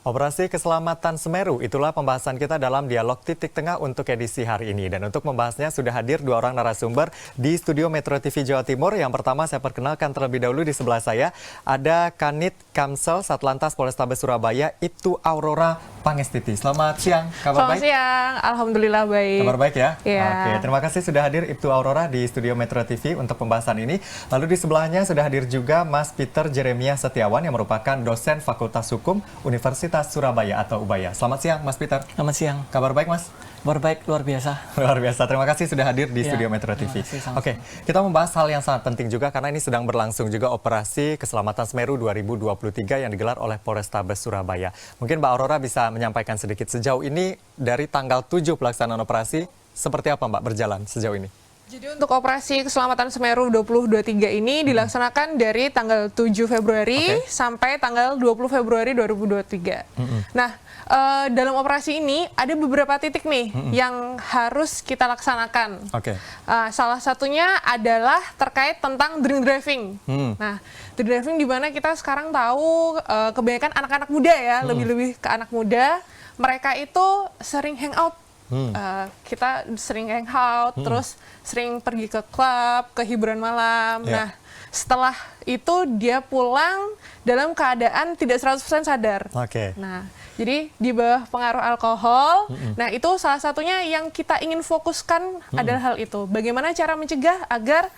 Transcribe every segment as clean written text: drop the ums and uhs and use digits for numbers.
Operasi Keselamatan Semeru, itulah pembahasan kita dalam Dialog Titik Tengah untuk edisi hari ini. Dan untuk membahasnya sudah hadir dua orang narasumber di studio Metro TV Jawa Timur. Yang pertama saya perkenalkan terlebih dahulu di sebelah saya. Ada Kanit Kamsel Satlantas Polrestabes Surabaya, Ibtu Aurora Pangestiti. Selamat siang, kabar baik? Selamat siang, Alhamdulillah baik. Kabar baik ya? Iya. Oke, terima kasih sudah hadir Ibtu Aurora di studio Metro TV untuk pembahasan ini. Lalu di sebelahnya sudah hadir juga Mas Peter Jeremia Setiawan yang merupakan dosen Fakultas Hukum Universitas Surabaya atau UBAYA. Selamat siang Mas Peter. Selamat siang. Kabar baik Mas? Kabar baik, luar biasa. Luar biasa, terima kasih sudah hadir di studio Metro TV. Oke, kita membahas hal yang sangat penting juga karena ini sedang berlangsung juga Operasi Keselamatan Semeru 2023 yang digelar oleh Polrestabes Surabaya. Mungkin Mbak Aurora bisa menyampaikan sedikit sejauh ini dari tanggal 7 pelaksanaan operasi, seperti apa Mbak berjalan sejauh ini? Jadi untuk Operasi Keselamatan Semeru 2023 ini dilaksanakan dari tanggal 7 Februari sampai tanggal 20 Februari 2023. Nah, dalam operasi ini ada beberapa titik nih yang harus kita laksanakan. Salah satunya adalah terkait tentang drink driving. Nah, drink driving di mana kita sekarang tahu kebanyakan anak-anak muda ya, lebih-lebih ke anak muda, mereka itu sering hangout. Kita sering hangout, terus sering pergi ke klub, ke hiburan malam. Nah, setelah itu dia pulang dalam keadaan tidak 100% sadar. Nah, jadi di bawah pengaruh alkohol. Nah, itu salah satunya yang kita ingin fokuskan adalah hal itu. Bagaimana cara mencegah agar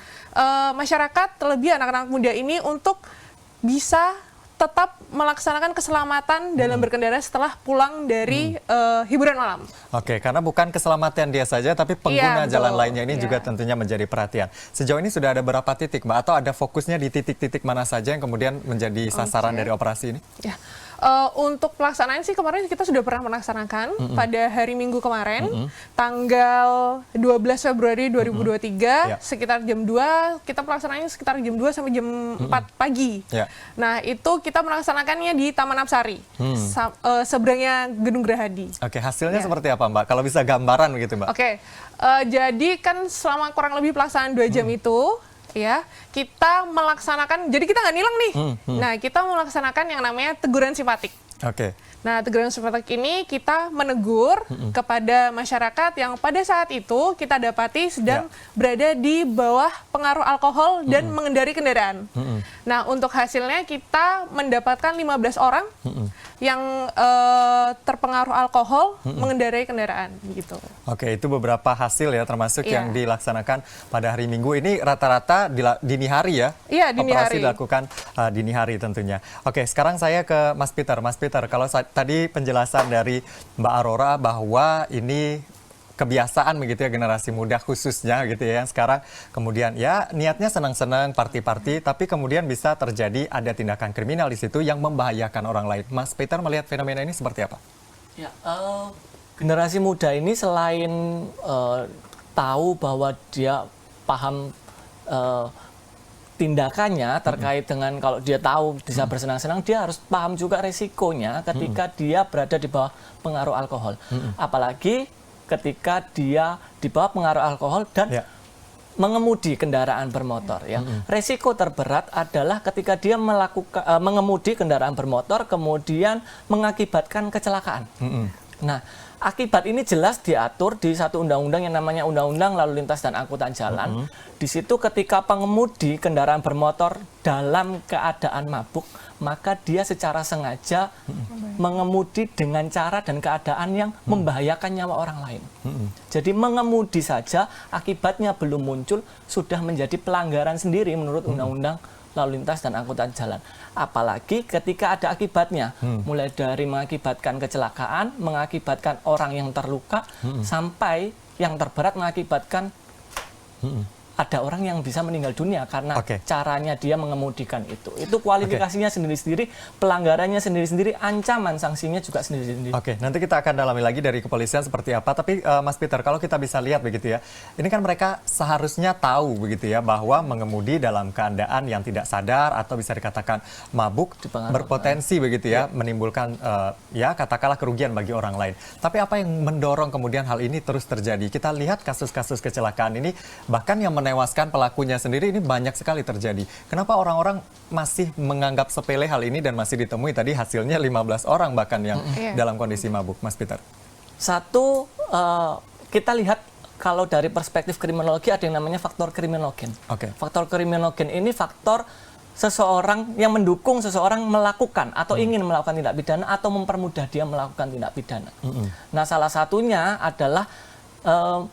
masyarakat, terlebih anak-anak muda ini untuk bisa tetap melaksanakan keselamatan dalam berkendara setelah pulang dari hiburan malam. Karena bukan keselamatan dia saja, tapi pengguna jalan lainnya ini juga tentunya menjadi perhatian. Sejauh ini sudah ada berapa titik, Mbak? Atau ada fokusnya di titik-titik mana saja yang kemudian menjadi sasaran dari operasi ini? Untuk pelaksanaan sih kemarin kita sudah pernah melaksanakan pada hari Minggu kemarin, tanggal 12 Februari 2023, sekitar jam 2, kita pelaksanaannya sekitar jam 2 sampai jam 4 pagi. Nah, itu kita melaksanakannya di Taman Apsari, seberangnya Gedung Gerahadi. Hasilnya seperti apa Mbak? Kalau bisa gambaran begitu Mbak? Jadi kan selama kurang lebih pelaksanaan 2 jam itu, ya, kita melaksanakan, jadi kita nggak nilang nih. Nah, kita melaksanakan yang namanya teguran simpatik. Nah, teguran simpatik ini kita menegur kepada masyarakat yang pada saat itu kita dapati sedang berada di bawah pengaruh alkohol dan mengendari kendaraan. Nah, untuk hasilnya kita mendapatkan 15 orang yang terpengaruh alkohol mengendarai kendaraan gitu. Itu beberapa hasil ya, termasuk yang dilaksanakan pada hari Minggu ini rata-rata dini hari ya? Iya, dini operasi hari. dilakukan dini hari tentunya. Sekarang saya ke Mas Peter. Mas Peter, kalau tadi penjelasan dari Mbak Aurora bahwa ini kebiasaan begitu ya generasi muda khususnya gitu ya yang sekarang kemudian ya niatnya senang-senang party-party tapi kemudian bisa terjadi ada tindakan kriminal di situ yang membahayakan orang lain. Mas Peter melihat fenomena ini seperti apa? Generasi muda ini selain tahu bahwa dia paham tindakannya terkait dengan kalau dia tahu bisa bersenang-senang, dia harus paham juga resikonya ketika dia berada di bawah pengaruh alkohol. Apalagi ketika dia di bawah pengaruh alkohol dan mengemudi kendaraan bermotor. Resiko terberat adalah ketika dia mengemudi kendaraan bermotor kemudian mengakibatkan kecelakaan. Nah, akibat ini jelas diatur di satu undang-undang yang namanya Undang-Undang Lalu Lintas dan Angkutan Jalan. Di situ ketika pengemudi kendaraan bermotor dalam keadaan mabuk, maka dia secara sengaja mengemudi dengan cara dan keadaan yang membahayakan nyawa orang lain. Jadi mengemudi saja akibatnya belum muncul sudah menjadi pelanggaran sendiri menurut Undang-Undang Lalu Lintas dan Angkutan Jalan. Apalagi ketika ada akibatnya, mulai dari mengakibatkan kecelakaan, mengakibatkan orang yang terluka, sampai yang terberat mengakibatkan ada orang yang bisa meninggal dunia karena caranya dia mengemudikan itu. Itu kualifikasinya sendiri-sendiri, pelanggarannya sendiri-sendiri, ancaman sanksinya juga sendiri-sendiri. Nanti kita akan dalami lagi dari kepolisian seperti apa. Tapi Mas Peter, kalau kita bisa lihat begitu ya, ini kan mereka seharusnya tahu begitu ya bahwa mengemudi dalam keadaan yang tidak sadar atau bisa dikatakan mabuk berpotensi begitu ya, menimbulkan ya katakanlah kerugian bagi orang lain. Tapi apa yang mendorong kemudian hal ini terus terjadi? Kita lihat kasus-kasus kecelakaan ini bahkan yang menewaskan pelakunya sendiri ini banyak sekali terjadi. Kenapa orang-orang masih menganggap sepele hal ini dan masih ditemui tadi hasilnya 15 orang bahkan yang dalam kondisi mabuk, Mas Peter? Satu, kita lihat kalau dari perspektif kriminologi ada yang namanya faktor kriminogen. Faktor kriminogen ini faktor seseorang yang mendukung seseorang melakukan atau ingin melakukan tindak pidana atau mempermudah dia melakukan tindak pidana. Nah, salah satunya adalah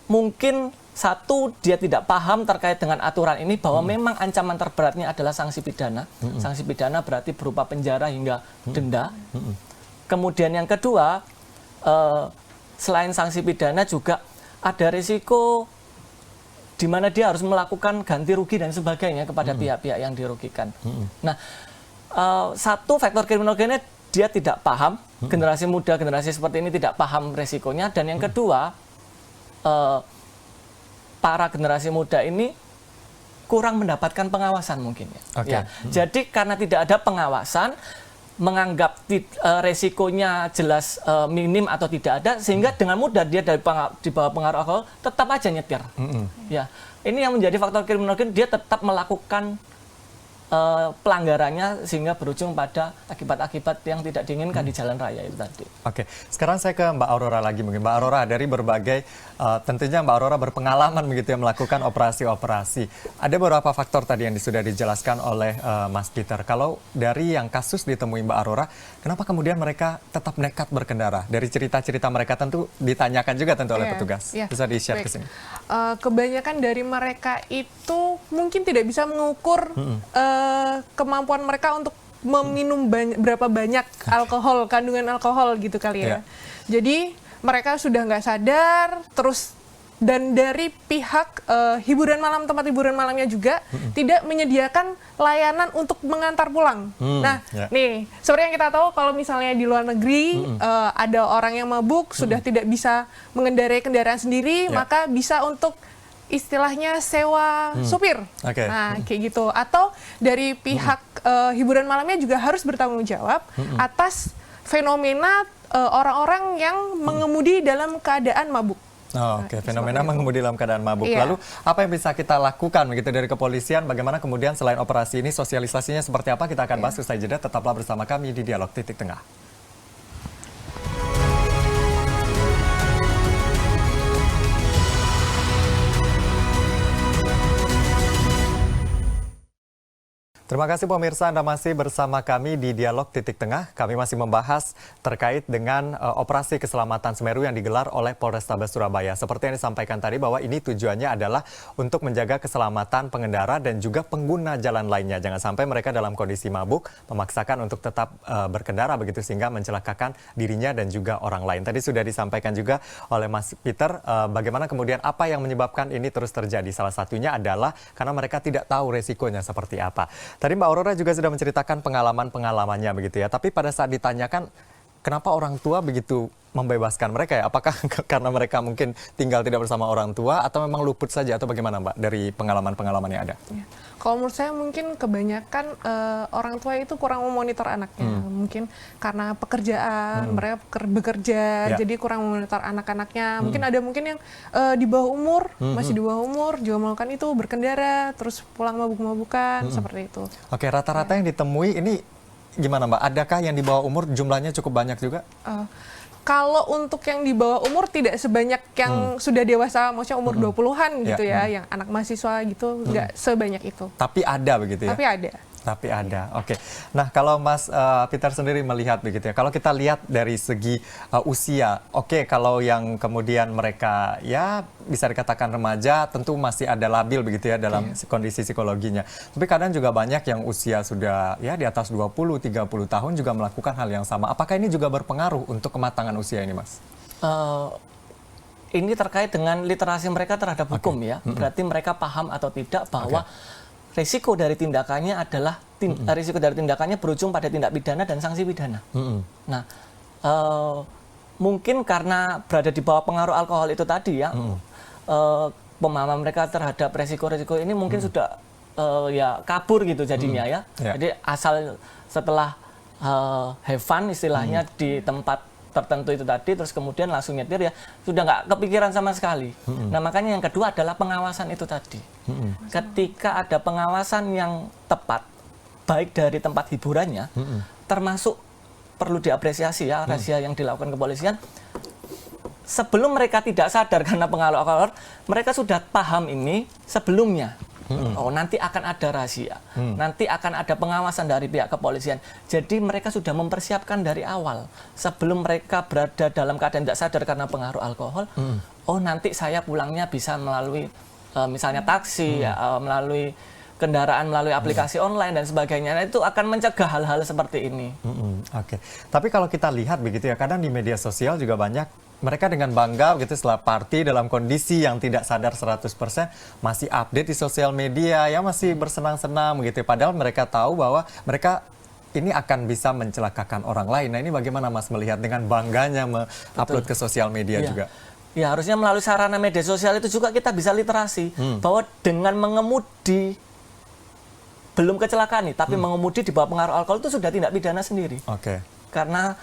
mungkin satu, dia tidak paham terkait dengan aturan ini bahwa memang ancaman terberatnya adalah sanksi pidana. Sanksi pidana berarti berupa penjara hingga denda. Kemudian yang kedua, selain sanksi pidana juga ada risiko di mana dia harus melakukan ganti rugi dan sebagainya kepada pihak-pihak yang dirugikan. Nah, satu faktor kriminogennya dia tidak paham, generasi muda, generasi seperti ini tidak paham resikonya, dan yang kedua, para generasi muda ini kurang mendapatkan pengawasan mungkin ya. Jadi karena tidak ada pengawasan, menganggap resikonya jelas minim atau tidak ada, sehingga dengan mudah dia di bawah pengaruh alkohol tetap aja nyetir. Ya, ini yang menjadi faktor kriminogen, dia tetap melakukan pelanggarannya sehingga berujung pada akibat-akibat yang tidak diinginkan di jalan raya itu tadi. Sekarang saya ke Mbak Aurora lagi mungkin. Mbak Aurora, dari berbagai, tentunya Mbak Aurora berpengalaman begitu ya melakukan operasi-operasi. Ada beberapa faktor tadi yang sudah dijelaskan oleh Mas Peter. Kalau dari yang kasus ditemui Mbak Aurora, kenapa kemudian mereka tetap nekat berkendara? Dari cerita-cerita mereka tentu ditanyakan juga tentu oleh petugas. Bisa di-share ke sini. Kebanyakan dari mereka itu mungkin tidak bisa mengukur kemampuan mereka untuk meminum berapa banyak alkohol, kandungan alkohol gitu kali ya. Jadi mereka sudah nggak sadar, terus dan dari pihak hiburan malam, tempat hiburan malamnya juga tidak menyediakan layanan untuk mengantar pulang. Nah, nih seperti yang kita tahu kalau misalnya di luar negeri ada orang yang mabuk sudah tidak bisa mengendarai kendaraan sendiri, maka bisa untuk istilahnya sewa supir. Nah, kayak gitu. Atau dari pihak hiburan malamnya juga harus bertanggung jawab atas fenomena orang-orang yang mengemudi dalam keadaan mabuk. Fenomena mengemudi dalam keadaan mabuk. Lalu apa yang bisa kita lakukan begitu dari kepolisian? Bagaimana kemudian selain operasi ini sosialisasinya seperti apa? Kita akan bahas usai jeda. Tetaplah bersama kami di Dialog Titik Tengah. Terima kasih pemirsa, Anda masih bersama kami di Dialog Titik Tengah. Kami masih membahas terkait dengan operasi keselamatan Semeru yang digelar oleh Polrestabes Surabaya. Seperti yang disampaikan tadi bahwa ini tujuannya adalah untuk menjaga keselamatan pengendara dan juga pengguna jalan lainnya. Jangan sampai mereka dalam kondisi mabuk memaksakan untuk tetap berkendara begitu sehingga mencelakakan dirinya dan juga orang lain. Tadi sudah disampaikan juga oleh Mas Peter bagaimana kemudian apa yang menyebabkan ini terus terjadi. Salah satunya adalah karena mereka tidak tahu resikonya seperti apa. Tadi Mbak Aurora juga sudah menceritakan pengalaman-pengalamannya begitu ya. Tapi pada saat ditanyakan kenapa orang tua begitu membebaskan mereka ya? Apakah karena mereka mungkin tinggal tidak bersama orang tua atau memang luput saja atau bagaimana Mbak dari pengalaman-pengalaman yang ada? Kalau menurut saya mungkin kebanyakan orang tua itu kurang memonitor anaknya. Mungkin karena pekerjaan, mereka bekerja, jadi kurang memonitor anak-anaknya. Mungkin ada yang di bawah umur, masih di bawah umur, juga melakukan itu, berkendara, terus pulang mabuk-mabukan, seperti itu. Rata-rata yang ditemui ini gimana Mbak? Adakah yang di bawah umur jumlahnya cukup banyak juga? Kalau untuk yang di bawah umur tidak sebanyak yang sudah dewasa, maksudnya umur 20-an gitu ya, yang anak mahasiswa gitu, nggak sebanyak itu. Tapi ada begitu ya? Tapi ada, Nah, kalau Mas Peter sendiri melihat begitu ya, kalau kita lihat dari segi usia, kalau yang kemudian mereka ya bisa dikatakan remaja, tentu masih ada labil begitu ya dalam kondisi psikologinya. Tapi kadang juga banyak yang usia sudah ya di atas 20-30 tahun juga melakukan hal yang sama. Apakah ini juga berpengaruh untuk kematangan usia ini, Mas? Ini terkait dengan literasi mereka terhadap hukum ya. Berarti mereka paham atau tidak bahwa risiko dari tindakannya adalah risiko dari tindakannya berujung pada tindak pidana dan sanksi pidana. Nah, mungkin karena berada di bawah pengaruh alkohol itu tadi ya, pemahaman mereka terhadap risiko-risiko ini mungkin sudah ya kabur gitu jadinya ya. Jadi asal setelah have fun istilahnya di tempat tertentu itu tadi, terus kemudian langsung nyetir ya sudah nggak kepikiran sama sekali. Nah makanya yang kedua adalah pengawasan itu tadi. Ketika ada pengawasan yang tepat, baik dari tempat hiburannya, termasuk perlu diapresiasi ya razia yang dilakukan kepolisian. Sebelum mereka tidak sadar karena pengaruh alkohol, mereka sudah paham ini sebelumnya. Oh, nanti akan ada razia, nanti akan ada pengawasan dari pihak kepolisian. Jadi mereka sudah mempersiapkan dari awal. Sebelum mereka berada dalam keadaan tidak sadar karena pengaruh alkohol, oh nanti saya pulangnya bisa melalui misalnya taksi, melalui kendaraan, melalui aplikasi online dan sebagainya. Nah, itu akan mencegah hal-hal seperti ini. Oke. Tapi kalau kita lihat begitu ya, kadang di media sosial juga banyak mereka dengan bangga gitu setelah party dalam kondisi yang tidak sadar 100% masih update di sosial media ya, masih bersenang-senang gitu. Padahal mereka tahu bahwa mereka ini akan bisa mencelakakan orang lain. Nah, ini bagaimana Mas melihat dengan bangganya mengupload ke sosial media juga? Ya, harusnya melalui sarana media sosial itu juga kita bisa literasi bahwa dengan mengemudi belum kecelakaan nih, tapi mengemudi di bawah pengaruh alkohol itu sudah tindak pidana sendiri. Oke. Karena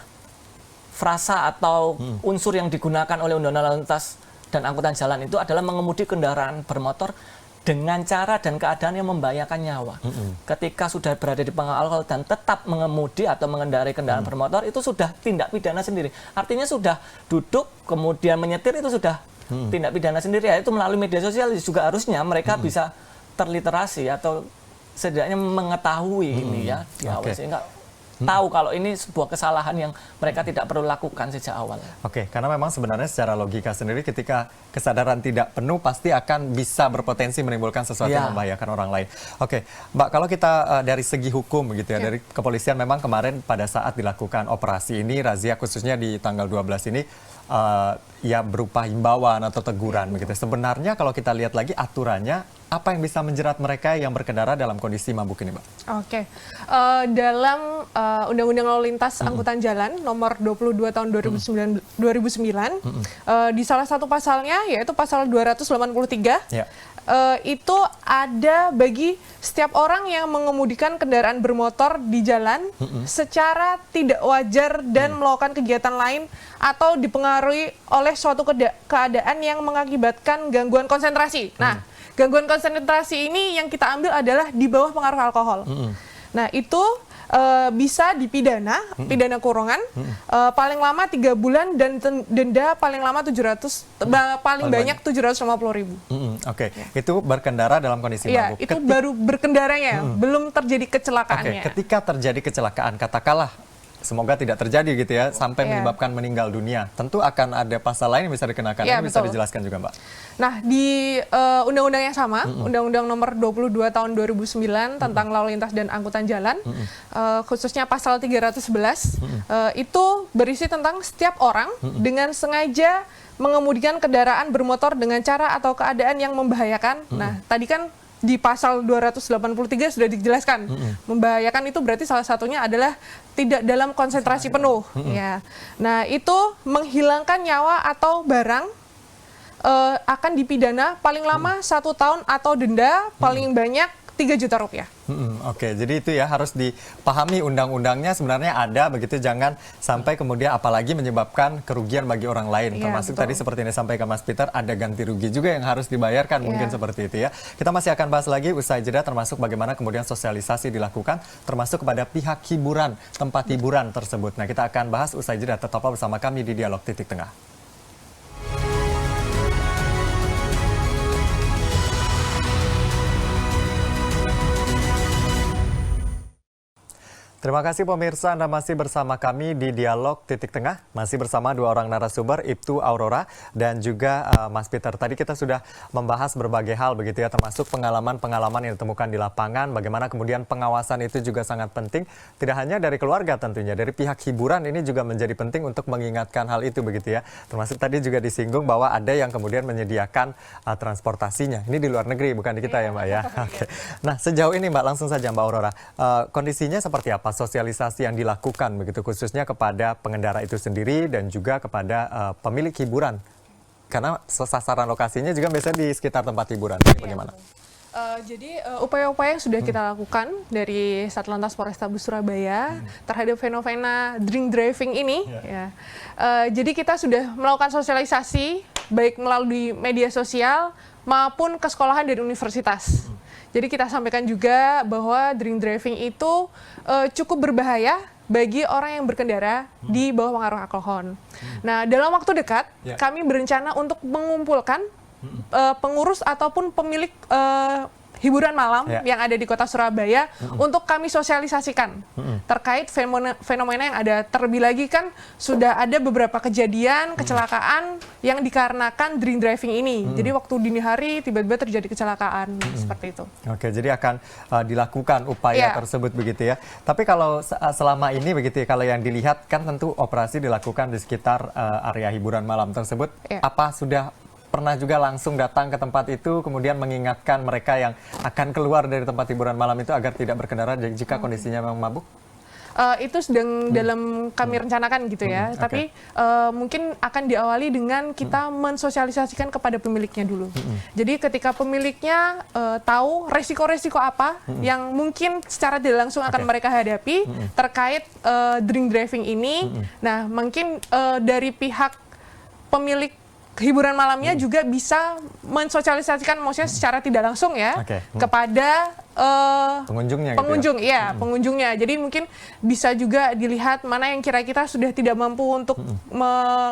frasa atau unsur yang digunakan oleh Undang-Undang Lalu Lintas dan Angkutan Jalan itu adalah mengemudi kendaraan bermotor dengan cara dan keadaan yang membahayakan nyawa. Ketika sudah berada di pengaruh alkohol dan tetap mengemudi atau mengendarai kendaraan bermotor, itu sudah tindak pidana sendiri. Artinya sudah duduk kemudian menyetir itu sudah tindak pidana sendiri. Ya, itu melalui media sosial juga harusnya mereka bisa terliterasi atau setidaknya mengetahui ini ya di awal, sehingga tahu kalau ini sebuah kesalahan yang mereka tidak perlu lakukan sejak awal. Oke, karena memang sebenarnya secara logika sendiri ketika kesadaran tidak penuh pasti akan bisa berpotensi menimbulkan sesuatu yang membahayakan orang lain. Oke, Mbak, kalau kita dari segi hukum gitu ya, dari kepolisian memang kemarin pada saat dilakukan operasi ini, razia khususnya di tanggal 12 ini, ya berupa himbauan atau teguran begitu. Sebenarnya kalau kita lihat lagi aturannya, apa yang bisa menjerat mereka yang berkendara dalam kondisi mabuk ini, Mbak? Oke. Dalam Undang-Undang Lalu Lintas Angkutan Jalan nomor 22 tahun 2009, di salah satu pasalnya yaitu pasal 283, itu ada bagi setiap orang yang mengemudikan kendaraan bermotor di jalan secara tidak wajar dan melakukan kegiatan lain atau dipengaruhi oleh suatu keadaan yang mengakibatkan gangguan konsentrasi. Nah, gangguan konsentrasi ini yang kita ambil adalah di bawah pengaruh alkohol. Nah, itu bisa dipidana, pidana kurungan, paling lama 3 bulan dan denda paling lama 700, paling banyak 750.000. Oke, itu berkendara dalam kondisi mabuk. Itu baru berkendaranya, belum terjadi kecelakaannya. Ketika terjadi kecelakaan, katakanlah semoga tidak terjadi gitu ya, sampai menyebabkan meninggal dunia. Tentu akan ada pasal lain yang bisa dikenakan. Ini bisa dijelaskan juga, Mbak. Nah, di undang-undang yang sama, Undang-Undang nomor 22 tahun 2009 tentang lalu lintas dan angkutan jalan, khususnya pasal 311, itu berisi tentang setiap orang dengan sengaja mengemudikan kendaraan bermotor dengan cara atau keadaan yang membahayakan. Nah, tadi kan di pasal 283 sudah dijelaskan. Membahayakan itu berarti salah satunya adalah tidak dalam konsentrasi penuh. Ya. Nah, itu menghilangkan nyawa atau barang akan dipidana paling lama 1 tahun atau denda paling banyak 3 juta rupiah. Oke, jadi itu ya harus dipahami undang-undangnya sebenarnya ada begitu, jangan sampai kemudian apalagi menyebabkan kerugian bagi orang lain. Termasuk tadi seperti yang disampaikan Mas Peter, ada ganti rugi juga yang harus dibayarkan mungkin seperti itu ya. Kita masih akan bahas lagi usai jeda, termasuk bagaimana kemudian sosialisasi dilakukan termasuk kepada pihak hiburan, tempat hiburan tersebut. Nah, kita akan bahas usai jeda, tetaplah bersama kami di Dialog Titik Tengah. Terima kasih pemirsa, Anda masih bersama kami di Dialog Titik Tengah. Masih bersama 2 orang narasumber, Ibtu Aurora dan juga Mas Peter. Tadi kita sudah membahas berbagai hal begitu ya, termasuk pengalaman-pengalaman yang ditemukan di lapangan, bagaimana kemudian pengawasan itu juga sangat penting. Tidak hanya dari keluarga tentunya, dari pihak hiburan ini juga menjadi penting untuk mengingatkan hal itu begitu ya. Termasuk tadi juga disinggung bahwa ada yang kemudian menyediakan transportasinya. Ini di luar negeri, bukan di kita ya Mbak ya. Oke. Nah, sejauh ini Mbak, langsung saja Mbak Aurora, kondisinya seperti apa? Sosialisasi yang dilakukan begitu khususnya kepada pengendara itu sendiri dan juga kepada pemilik hiburan, karena sasaran lokasinya juga biasanya di sekitar tempat hiburan. Ini bagaimana? Jadi upaya-upaya yang sudah kita lakukan dari Satlantas Polrestabes Surabaya terhadap fenomena drink driving ini, ya. Jadi kita sudah melakukan sosialisasi baik melalui media sosial maupun ke sekolahan dan universitas. Jadi kita sampaikan juga bahwa drink driving itu cukup berbahaya bagi orang yang berkendara di bawah pengaruh alkohol. Nah, dalam waktu dekat kami berencana untuk mengumpulkan pengurus ataupun pemilik hiburan malam yang ada di kota Surabaya untuk kami sosialisasikan terkait fenomena yang ada. Terlebih lagi kan sudah ada beberapa kejadian kecelakaan yang dikarenakan drink driving ini. Jadi waktu dini hari tiba-tiba terjadi kecelakaan seperti itu. Oke, jadi akan dilakukan upaya tersebut begitu ya. Tapi kalau selama ini begitu ya, kalau yang dilihat kan tentu operasi dilakukan di sekitar area hiburan malam tersebut. Apa sudah pernah juga langsung datang ke tempat itu, kemudian mengingatkan mereka yang akan keluar dari tempat hiburan malam itu agar tidak berkendara jika kondisinya memang mabuk? Itu sedang dalam kami rencanakan gitu ya. Tapi mungkin akan diawali dengan kita mensosialisasikan kepada pemiliknya dulu. Jadi ketika pemiliknya tahu resiko-resiko apa yang mungkin secara tidak langsung akan mereka hadapi terkait drink driving ini, nah mungkin dari pihak pemilik hiburan malamnya juga bisa mensosialisasikan, maksudnya secara tidak langsung ya, kepada pengunjungnya. Pengunjungnya. Jadi mungkin bisa juga dilihat mana yang kira-kira sudah tidak mampu untuk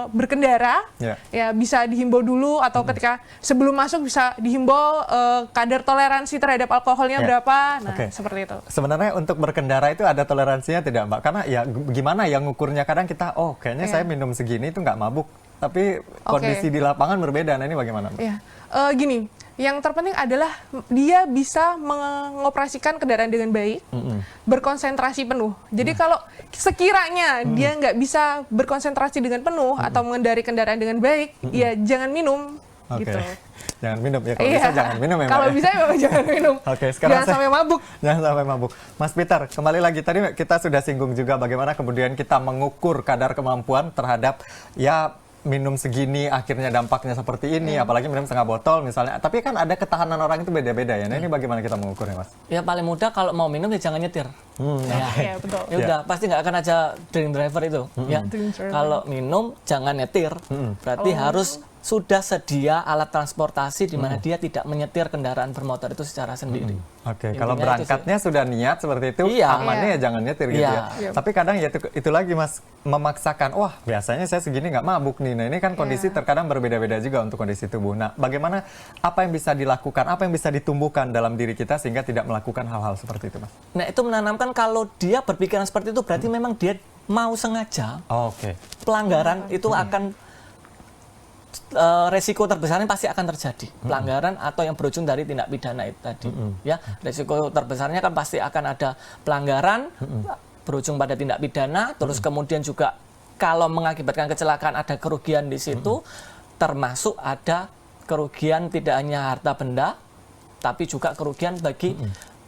berkendara, ya bisa dihimbau dulu, atau ketika sebelum masuk bisa dihimbau kadar toleransi terhadap alkoholnya berapa. Nah, seperti itu. Sebenarnya untuk berkendara itu ada toleransinya tidak, Mbak? Karena ya gimana yang ngukurnya, kadang kita kayaknya saya minum segini itu nggak mabuk. Tapi kondisi di lapangan berbeda. Nah, ini bagaimana, Mbak? Gini, yang terpenting adalah dia bisa mengoperasikan kendaraan dengan baik, berkonsentrasi penuh. Jadi kalau sekiranya dia nggak bisa berkonsentrasi dengan penuh atau mengendari kendaraan dengan baik, ya jangan minum. Gitu. Jangan minum ya, kalau bisa jangan minum ya, Mbak. Kalau bisa memang jangan minum. Sekarang jangan sampai mabuk. Jangan sampai mabuk. Mas Peter, kembali lagi, tadi kita sudah singgung juga bagaimana kemudian kita mengukur kadar kemampuan terhadap minum segini akhirnya dampaknya seperti ini, apalagi minum setengah botol misalnya. Tapi kan ada ketahanan orang itu beda-beda ya. Nah, ini bagaimana kita mengukurnya, Mas? Ya paling mudah kalau mau minum ya jangan nyetir. Ya, betul. Ya udah, pasti nggak akan aja drink driver itu. Ya. Kalau minum jangan nyetir. Berarti harus sudah sedia alat transportasi di mana dia tidak menyetir kendaraan bermotor itu secara sendiri. Kalau berangkatnya sudah niat seperti itu, amannya ya jangan nyetir gitu ya. Tapi kadang ya itu lagi, Mas, memaksakan, wah biasanya saya segini nggak mabuk nih. Nah, ini kan kondisi terkadang berbeda-beda juga untuk kondisi tubuh. Nah, bagaimana, apa yang bisa dilakukan, apa yang bisa ditumbuhkan dalam diri kita sehingga tidak melakukan hal-hal seperti itu, Mas? Nah, itu menanamkan kalau dia berpikiran seperti itu berarti memang dia mau sengaja. Pelanggaran itu akan resiko terbesarnya pasti akan terjadi pelanggaran atau yang berujung dari tindak pidana itu tadi. Ya, resiko terbesarnya kan pasti akan ada pelanggaran berujung pada tindak pidana, terus kemudian juga kalau mengakibatkan kecelakaan ada kerugian di situ, termasuk ada kerugian tidak hanya harta benda, tapi juga kerugian bagi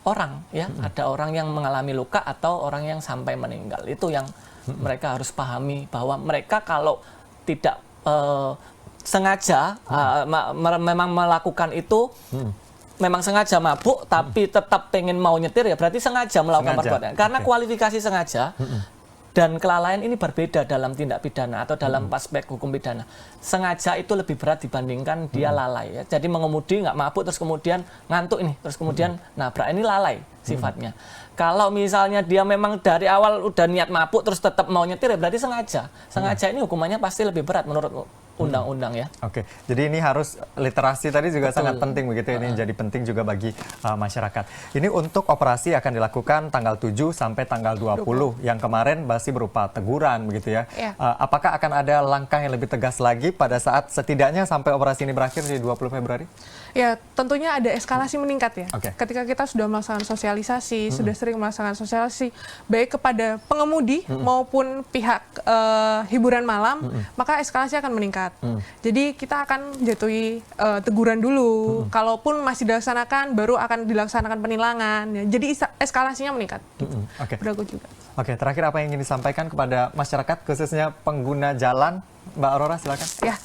orang. Ya, ada orang yang mengalami luka atau orang yang sampai meninggal. Itu yang mereka harus pahami, bahwa mereka kalau tidak sengaja memang melakukan itu, memang sengaja mabuk tapi tetap pengen mau nyetir, ya berarti sengaja melakukan perbuatan. Karena kualifikasi sengaja dan kelalaian ini berbeda dalam tindak pidana atau dalam aspek hukum pidana. Sengaja itu lebih berat dibandingkan dia lalai. Ya. Jadi mengemudi nggak mabuk terus kemudian ngantuk ini, terus kemudian nabrak, ini lalai sifatnya. Kalau misalnya dia memang dari awal udah niat mabuk terus tetap mau nyetir, ya berarti sengaja. Sengaja ini hukumannya pasti lebih berat menurut undang-undang ya. Jadi ini harus literasi tadi juga sangat penting begitu. Ini jadi penting juga bagi masyarakat. Ini untuk operasi akan dilakukan tanggal 7 sampai tanggal 20. Yang kemarin masih berupa teguran begitu ya. Apakah akan ada langkah yang lebih tegas lagi pada saat setidaknya sampai operasi ini berakhir di 20 Februari? Ya, tentunya ada eskalasi meningkat ya. Ketika kita sudah melaksanakan sosialisasi, sudah sering melaksanakan sosialisasi baik kepada pengemudi maupun pihak hiburan malam, maka eskalasi akan meningkat. Jadi kita akan jatuhi teguran dulu. Kalaupun masih dilaksanakan, baru akan dilaksanakan penilangan. Ya. Jadi eskalasinya meningkat. Berlaku juga. Terakhir apa yang ingin disampaikan kepada masyarakat, khususnya pengguna jalan, Mbak Aurora, silakan. Ya.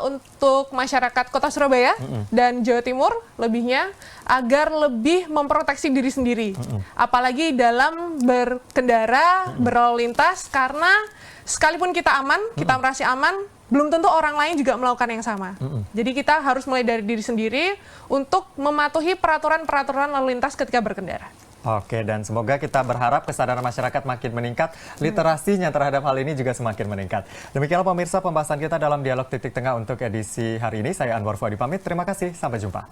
untuk masyarakat Kota Surabaya dan Jawa Timur lebihnya agar lebih memproteksi diri sendiri. Apalagi dalam berkendara, berlalu lintas, karena sekalipun kita aman, kita merasa aman, belum tentu orang lain juga melakukan yang sama. Jadi kita harus mulai dari diri sendiri untuk mematuhi peraturan-peraturan lalu lintas ketika berkendara. Oke, dan semoga kita berharap kesadaran masyarakat makin meningkat, literasinya terhadap hal ini juga semakin meningkat. Demikianlah pemirsa pembahasan kita dalam Dialog Titik Tengah untuk edisi hari ini. Saya Anwar Fuadi pamit, terima kasih, sampai jumpa.